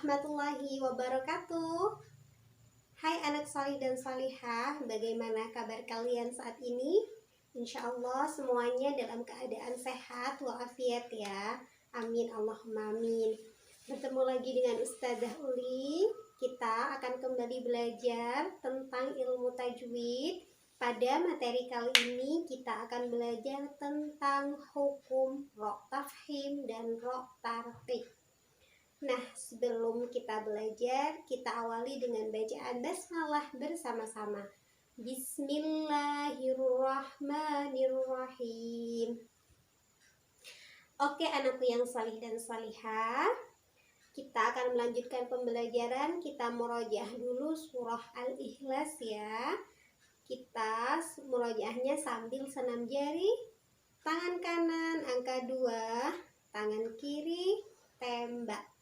warahmatullahi wabarakatuh. Hai anak salih dan salihah, bagaimana kabar kalian saat ini? Insya Allah semuanya dalam keadaan sehat walafiat ya. Amin Allahumma amin. Bertemu lagi dengan Ustazah Uli. Kita akan kembali belajar tentang ilmu tajwid. Pada materi kali ini kita akan belajar tentang hukum ro tafhim dan ro tarqiq. Nah, sebelum kita belajar, kita awali dengan bacaan basmalah bersama-sama. Bismillahirrahmanirrahim. Oke, anakku yang salih dan salihah, kita akan melanjutkan pembelajaran. Kita murojaah dulu surah Al-Ikhlas ya. Kita murojaahnya sambil senam jari. Tangan kanan angka 2, tangan kiri tembak.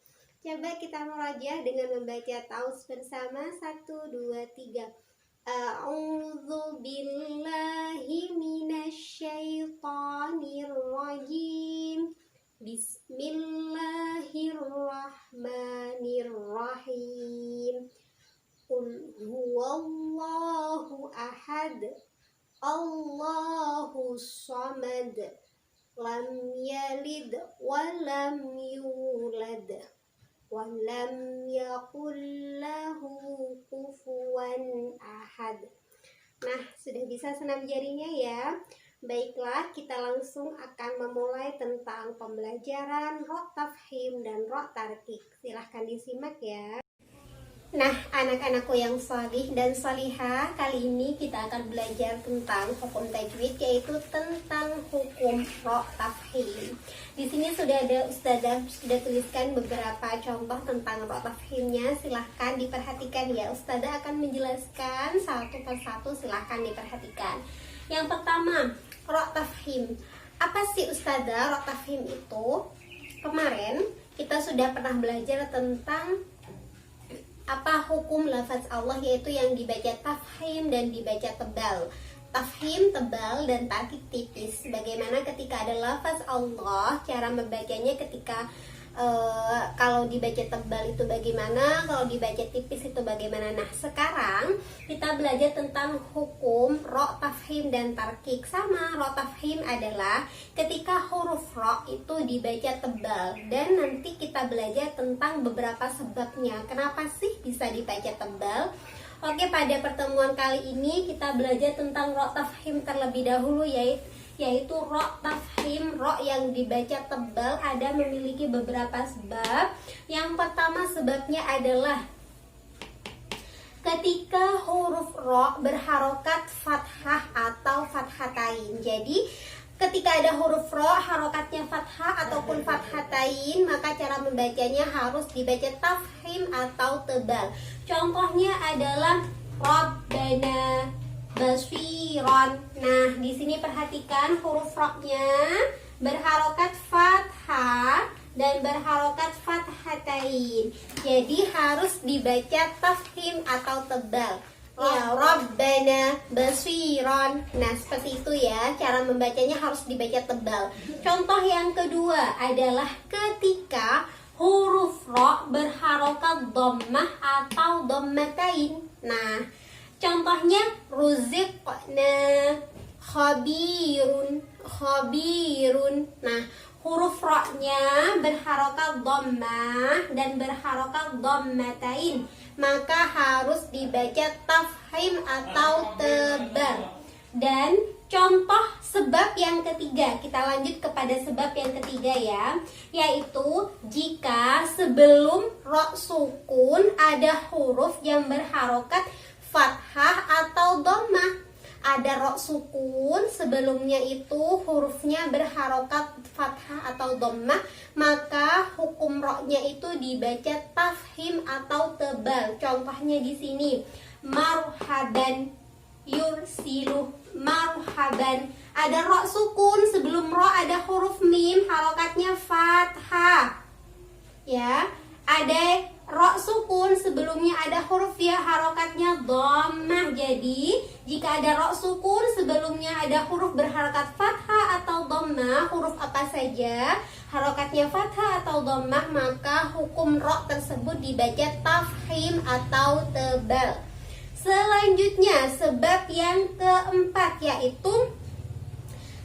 Coba kita murojaah dengan membaca taus bersama. 1, 2, 3. A'udzu billahi minasyaitonir rajim. Bismillahirrahmanirrahim. Qul huwallahu ahad. Allahus samad. Lam yalid wa lam yulad. Walam yakul lahu kufuwan ahad. Nah, sudah bisa senam jarinya ya. Baiklah, kita langsung akan memulai tentang pembelajaran ro tafhim dan ro tarqiq. Silahkan disimak ya. Nah, anak-anakku yang salih dan salihah, kali ini kita akan belajar tentang hukum tajwid, yaitu tentang hukum ro tafhim. Di sini sudah ada Ustazah sudah tuliskan beberapa contoh tentang ro tafhimnya. Silahkan diperhatikan ya. Ustazah akan menjelaskan satu persatu, silahkan diperhatikan. Yang pertama, ro tafhim. Apa sih Ustazah ro tafhim itu? Kemarin kita sudah pernah belajar tentang apa hukum lafaz Allah, yaitu yang dibaca tafhim dan dibaca tebal. Tafhim tebal dan tarqiq tipis. Bagaimana ketika ada lafaz Allah, cara membacanya ketika kalau dibaca tebal itu bagaimana, kalau dibaca tipis itu bagaimana. Nah, sekarang kita belajar tentang hukum ro tafhim dan tarqiq. Sama, ro tafhim adalah ketika huruf ro itu dibaca tebal, dan nanti kita belajar tentang beberapa sebabnya kenapa sih bisa dibaca tebal. Oke, pada pertemuan kali ini kita belajar tentang ro tafhim terlebih dahulu, yaitu ro tafhim, ro yang dibaca tebal ada memiliki beberapa sebab. Yang pertama sebabnya adalah ketika huruf ro berharokat fathah atau fathatain. Jadi ketika ada huruf ro harokatnya fathah ataupun fathatain, maka cara membacanya harus dibaca tafhim atau tebal. Contohnya adalah Rabbana basiron. Nah, di sini perhatikan huruf ro-nya berharokat fathah dan berharokat fathatain. Jadi harus dibaca tafhim atau tebal. Ya, Rabbana basiron. Nah, seperti itu ya. Cara membacanya harus dibaca tebal. Contoh yang kedua adalah ketika huruf ro berharokat dhammah atau dhammatain. Nah, contohnya ruziqna khabirun, khabirun. Nah, huruf ro-nya berharokat dhammah dan berharokat dhammatain, maka harus dibaca tafhim atau tebal. Dan contoh sebab yang ketiga, kita lanjut kepada sebab yang ketiga ya, yaitu jika sebelum ro sukun ada huruf yang berharokat fathah atau dhammah. Ada ro sukun, sebelumnya itu hurufnya berharokat fathah atau dhammah, maka hukum ro-nya itu dibaca tafhim atau tebal. Contohnya di sini, marhaban yursiluh, marhaban. Ada ro sukun, sebelum ro ada huruf mim, harokatnya fathah. Ya, ada ro sukun, sebelumnya ada huruf ya, harokatnya dhammah. Jadi jika ada ro sukun, sebelumnya ada huruf berharokat fathah atau dhammah, dhammah, huruf apa saja harokatnya fathah atau dhammah, maka hukum ro tersebut dibaca tafkhim atau tebal. Selanjutnya sebab yang keempat yaitu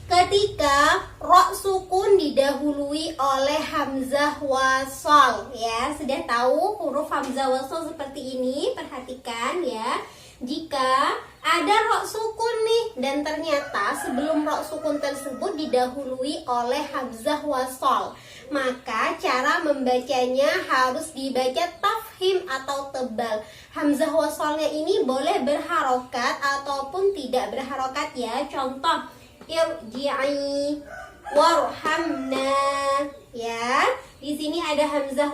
ketika ro sukun didahului oleh hamzah wasol. Ya, sudah tahu huruf hamzah wasol seperti ini. Perhatikan ya. Jika ada ro sukun nih dan ternyata sebelum ro sukun tersebut didahului oleh hamzah wasol, maka cara membacanya harus dibaca tafkhim atau tebal. Hamzah wasolnya ini boleh berharokat ataupun tidak berharokat ya. Contoh irji'i warhamna ya. Di sini ada hamzah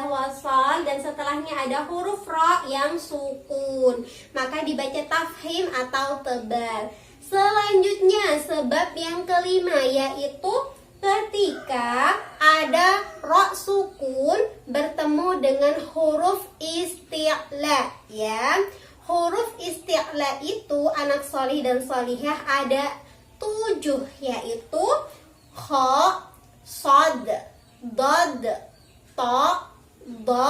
wasal, dan setelahnya ada huruf ro yang sukun. Maka dibaca tafkhim atau tebal. Selanjutnya sebab yang kelima yaitu ketika ada ro sukun bertemu dengan huruf isti'la ya. Huruf isti'la itu anak solih dan solihah ada 7, yaitu kha, shad, dad, ta, dha,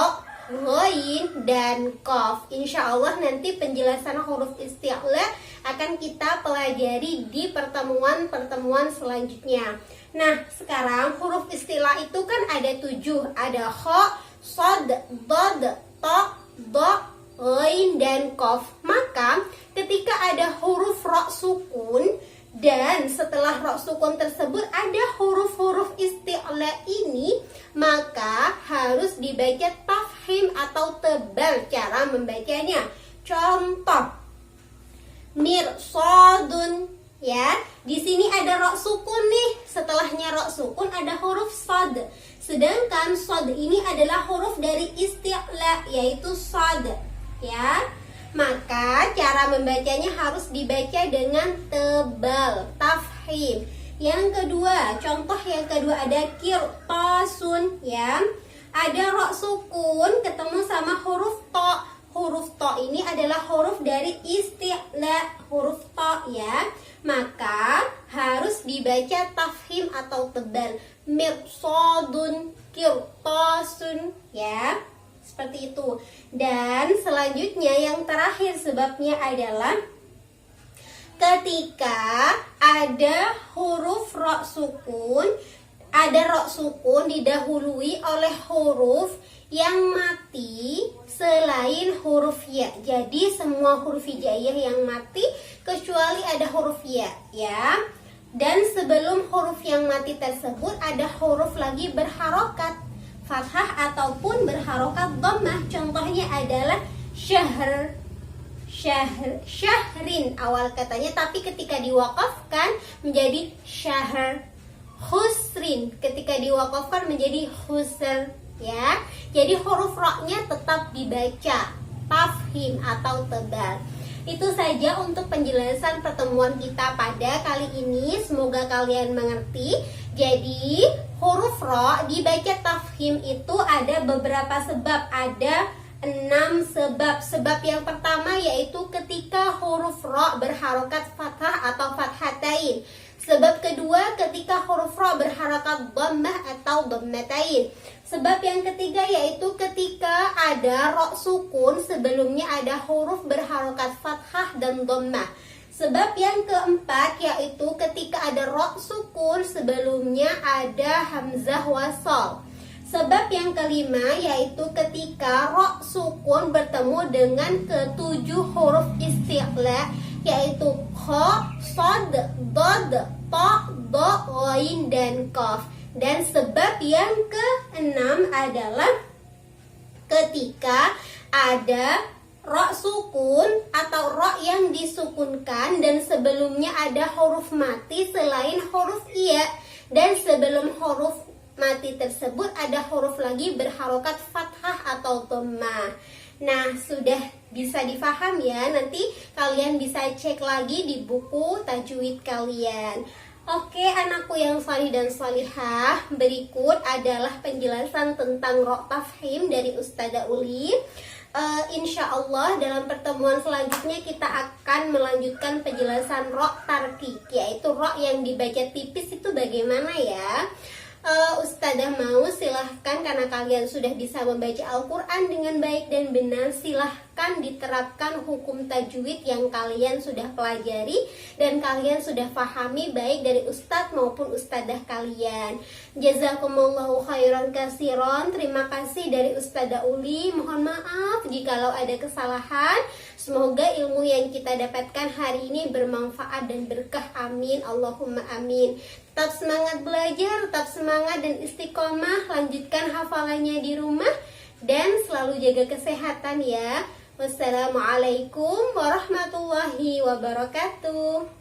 ghain, dan qaf. Insya Allah nanti penjelasan huruf isti'la akan kita pelajari di pertemuan-pertemuan selanjutnya. Nah, sekarang huruf isti'la itu kan ada 7. Ada kha, shad, dad, ta, dha, ghain, dan qaf. Maka ketika ada huruf ro sukun dan setelah ro sukun tersebut ada huruf-huruf isti'la ini, maka harus dibaca tafkhim atau tebal cara membacanya. Contoh mirsadun ya. Di sini ada ro sukun nih. Setelahnya ro sukun ada huruf sad. Sedangkan sad ini adalah huruf dari isti'la yaitu sad ya. Maka cara membacanya harus dibaca dengan tebal, tafkhim. Yang kedua, contoh yang kedua ada qirtasun ya. Ada ro sukun ketemu sama huruf to. Huruf to ini adalah huruf dari isti'la, huruf to ya. Maka harus dibaca tafkhim atau tebal. Mirsadun, qirtasun ya. Seperti itu. Dan selanjutnya yang terakhir sebabnya adalah ketika ada huruf ro sukun, ada ro sukun didahului oleh huruf yang mati selain huruf ya. Jadi semua huruf hijaiyah yang mati kecuali ada huruf ya ya. Dan sebelum huruf yang mati tersebut ada huruf lagi berharokat fathah ataupun berharokat dhammah. Contohnya adalah syahr, syahrin awal katanya, tapi ketika diwakafkan menjadi syahr. Khusrin ketika diwakafkan menjadi khusr ya. Jadi huruf ro-nya tetap dibaca tafkhim atau tebal. Itu saja untuk penjelasan pertemuan kita pada kali ini. Semoga kalian mengerti. Jadi huruf ro dibaca tafkhim itu ada beberapa sebab. Ada 6 sebab. Sebab yang pertama yaitu ketika huruf ro berharokat fathah atau fathatain. Sebab kedua ketika huruf ro berharokat dhammah atau dhammatain. Sebab yang ketiga yaitu ketika ada ro sukun sebelumnya ada huruf berharokat fathah dan dhammah. Sebab yang keempat yaitu ketika ada ro sukun sebelumnya ada hamzah wasal. Sebab yang kelima yaitu ketika ro sukun bertemu dengan ketujuh huruf isti'la yaitu kha, shad, dad, ta, dha, ghain, dan qaf. Dan sebab yang keenam adalah ketika ada ro sukun atau ro yang disukunkan dan sebelumnya ada huruf mati selain huruf iya, dan sebelum huruf mati tersebut ada huruf lagi berharokat fathah atau dhammah. Nah, sudah bisa difaham ya. Nanti kalian bisa cek lagi di buku tajwid kalian. Oke, anakku yang salih dan salihah, berikut adalah penjelasan tentang ro tafkhim dari Ustazah Uli. Insya Allah dalam pertemuan selanjutnya kita akan melanjutkan penjelasan ro' tarkik, yaitu ro' yang dibaca tipis itu bagaimana ya. Ustadzah mau silahkan, karena kalian sudah bisa membaca Al-Quran dengan baik dan benar, silahkan diterapkan hukum tajwid yang kalian sudah pelajari dan kalian sudah pahami baik dari ustadz maupun ustadzah kalian. Jazakumullahu khairan kasiron. Terima kasih dari Ustadzah Uli. Mohon maaf jikalau ada kesalahan. Semoga ilmu yang kita dapatkan hari ini bermanfaat dan berkah. Amin, Allahumma amin. Tetap semangat belajar, tetap semangat dan istiqomah. Lanjutkan hafalannya di rumah dan selalu jaga kesehatan ya. Wassalamualaikum warahmatullahi wabarakatuh.